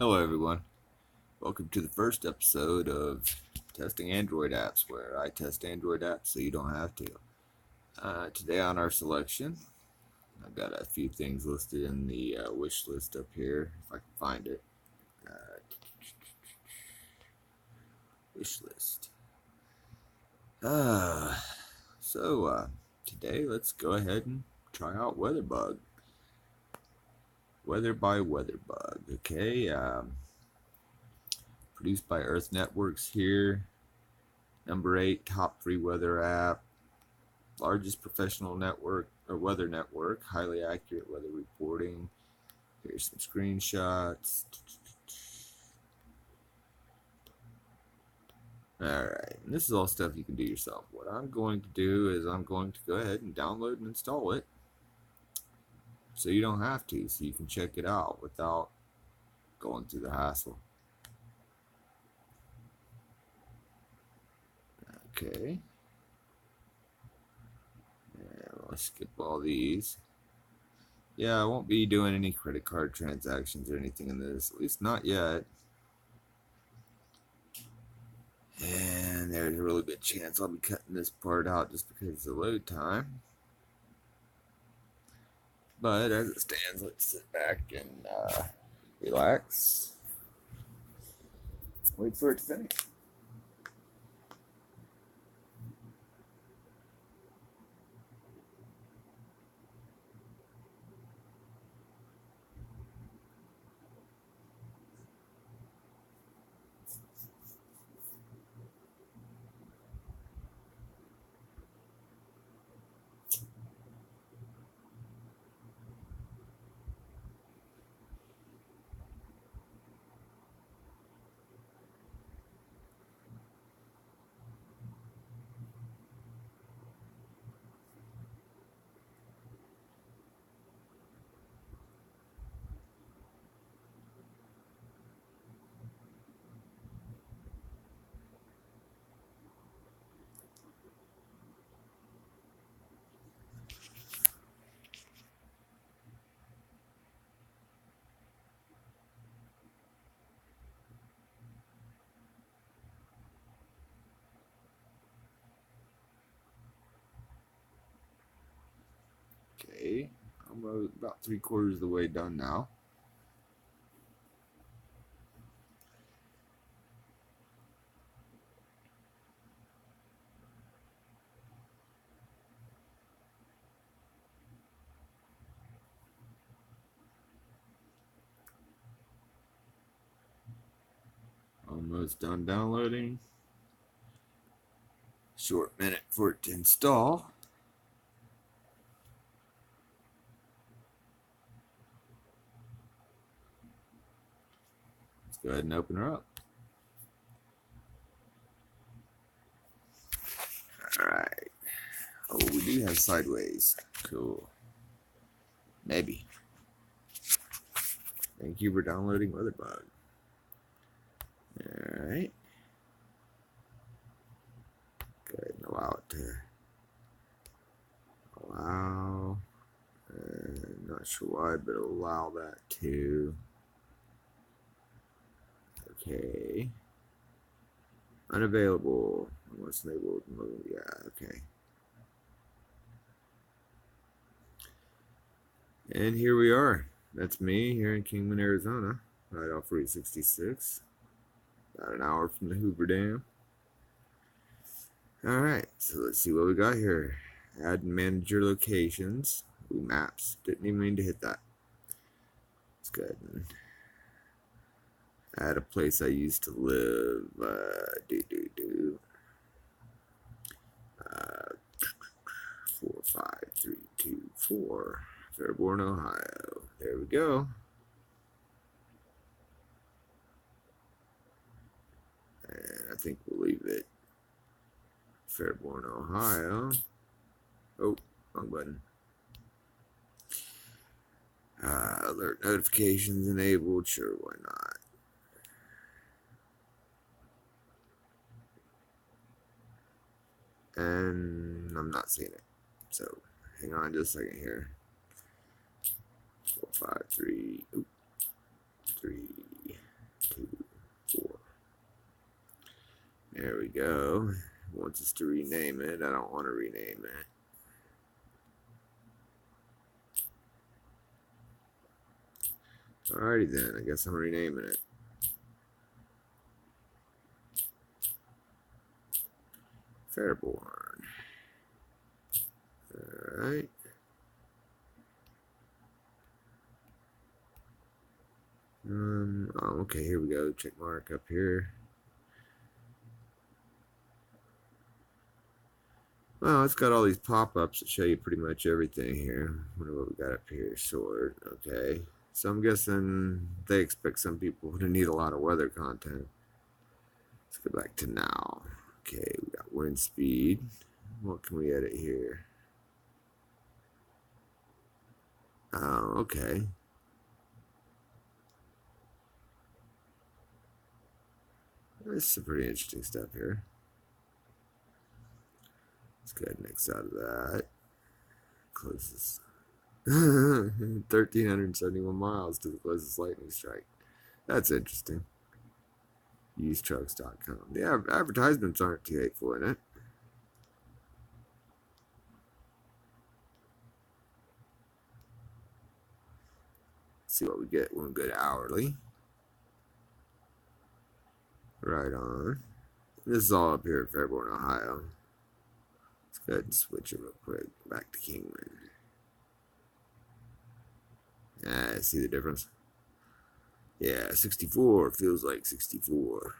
Hello everyone, welcome to the first episode of testing Android apps, where I test Android apps so you don't have to. Today on our selection, I've got a few things listed in the wish list up here, if I can find it. Wish list. Today let's go ahead and try out Weatherbug. Weather by Weatherbug, okay? Produced by Earth Networks here. Number 8 top free weather app. Largest professional network or weather network, highly accurate weather reporting. Here's some screenshots. Alright, and this is all stuff you can do yourself. What I'm going to do is I'm going to go ahead and download and install it so you don't have to, so you can check it out without going through the hassle. Okay. Let's skip all these. Yeah, I won't be doing any credit card transactions or anything in this, at least not yet. And there's a really good chance I'll be cutting this part out just because of the load time. But as it stands, let's sit back and relax. Wait for it to finish. Okay, I'm about 3/4 of the way done now. Almost done downloading. Short minute for it to install. Let's go ahead and open her up. Alright. Oh, we do have sideways. Cool. Maybe. Thank you for downloading Weatherbug. Alright. Go ahead and allow it to allow. Not sure why, but allow that too. Okay. Unavailable. Unless enabled. Yeah, okay. And here we are. That's me here in Kingman, Arizona, right off Route 66. About an hour from the Hoover Dam. Alright, so let's see what we got here. Add and manage your locations. Ooh, maps. Didn't even mean to hit that. Let's go ahead and add a place I used to live. 45324 Fairborn, Ohio. There we go. And I think we'll leave it Fairborn, Ohio. Oh, wrong button. Alert notifications enabled. Sure, why not? And I'm not seeing it. So hang on just a second here. 453 3 4. There we go. It wants us to rename it. I don't want to rename it. Alrighty then, I guess I'm renaming it. Fairborn. Alright. Okay, here we go. Check mark up here. Well, it's got all these pop-ups that show you pretty much everything here. Wonder what we got up here. Sword. Okay. So I'm guessing they expect some people to need a lot of weather content. Let's go back to now. Okay, we got wind speed. What can we edit here? Oh, okay. There's some pretty interesting stuff here. Let's go ahead and X out of that. Close this. 1,371 miles to the closest lightning strike. That's interesting. Usetrucks.com. The advertisements aren't too hateful in it. Let's see what we get when we go to hourly. Right on. This is all up here in Fairborn, Ohio. Let's go ahead and switch it real quick. Back to Kingman. See the difference? Yeah, 64 feels like 64.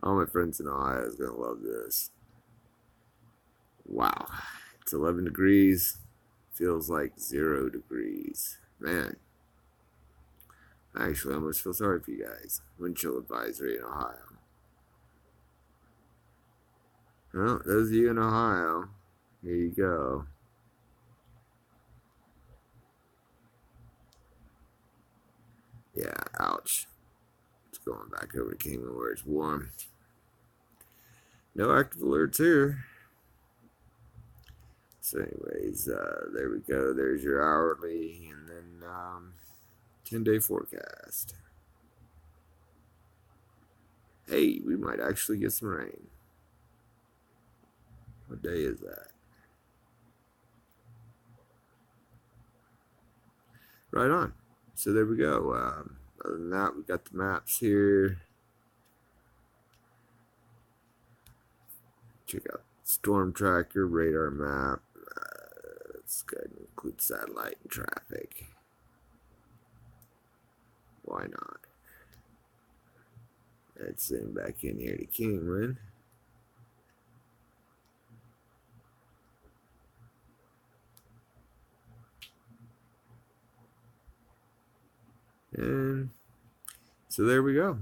All my friends in Ohio is going to love this. Wow. It's 11 degrees. Feels like 0 degrees. Man. I actually almost feel sorry for you guys. Wind chill advisory in Ohio. Well, those of you in Ohio, here you go. Yeah, ouch. It's going back over to Kingman where it's warm. No active alerts here. So anyways, there we go. There's your hourly, and then 10-day forecast. Hey, we might actually get some rain. What day is that? Right on. So there we go. Other than that, we got the maps here. Check out storm tracker, radar map. Let's go ahead and include satellite and traffic. Why not? Let's zoom back in here to Kingman. And so there we go.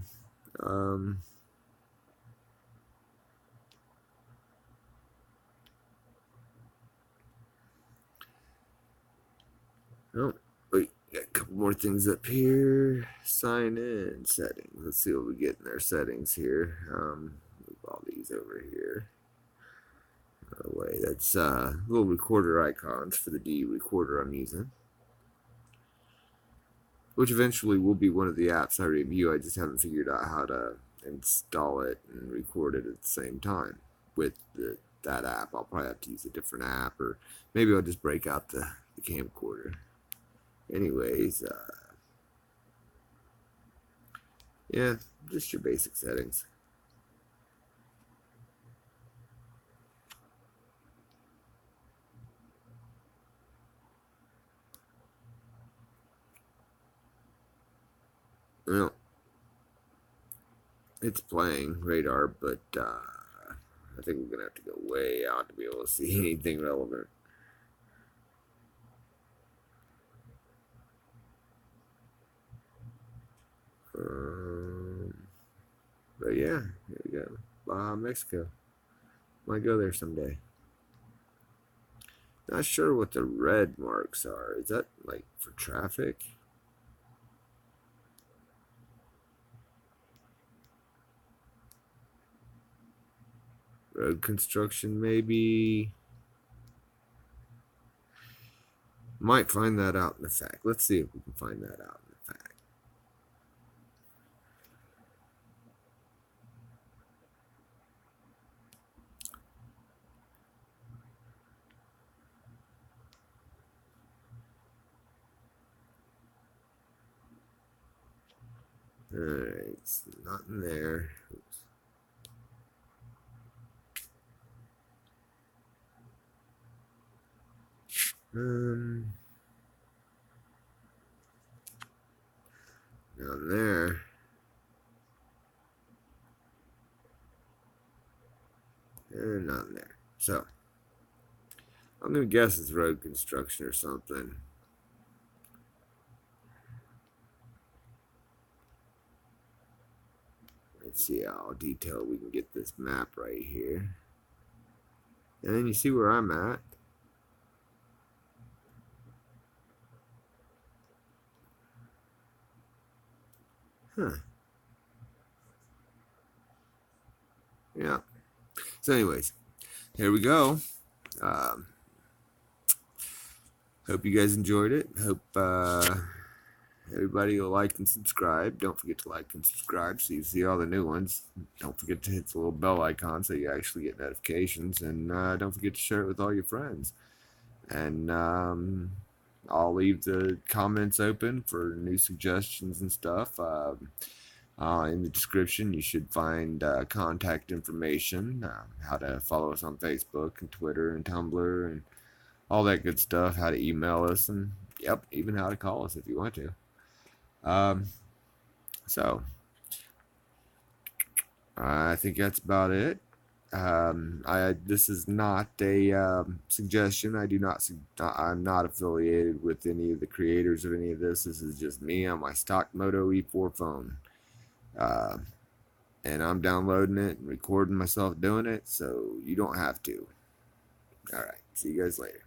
Oh, wait, got a couple more things up here. Sign in settings. Let's see what we get in our settings here. Move all these over here. Away. That's little recorder icons for the D recorder I'm using, which eventually will be one of the apps I review. I just haven't figured out how to install it and record it at the same time with that app. I'll probably have to use a different app, or maybe I'll just break out the camcorder. Anyways, yeah, just your basic settings. Well, it's playing radar, but I think we're going to have to go way out to be able to see anything relevant. But yeah, here we go. Baja, Mexico. Might go there someday. Not sure what the red marks are. Is that like for traffic? Road construction, maybe. Might find that out in the fact. Let's see if we can find that out in the fact. Alright, it's not in there. Oops. Down there. And not in there. So, I'm going to guess it's road construction or something. Let's see how detailed we can get this map right here. And then you see where I'm at. Huh. Yeah. So anyways, here we go. Hope you guys enjoyed it. Hope everybody will like and subscribe. Don't forget to like and subscribe so you see all the new ones. Don't forget to hit the little bell icon so you actually get notifications. And don't forget to share it with all your friends. And I'll leave the comments open for new suggestions and stuff. In the description, you should find contact information, how to follow us on Facebook and Twitter and Tumblr and all that good stuff, how to email us, and yep, even how to call us if you want to. So, I think that's about it. This is not a suggestion. I'm not affiliated with any of the creators of any of this. This is just me on my stock Moto E4 phone. And I'm downloading it and recording myself doing it, so you don't have to. All right, see you guys later.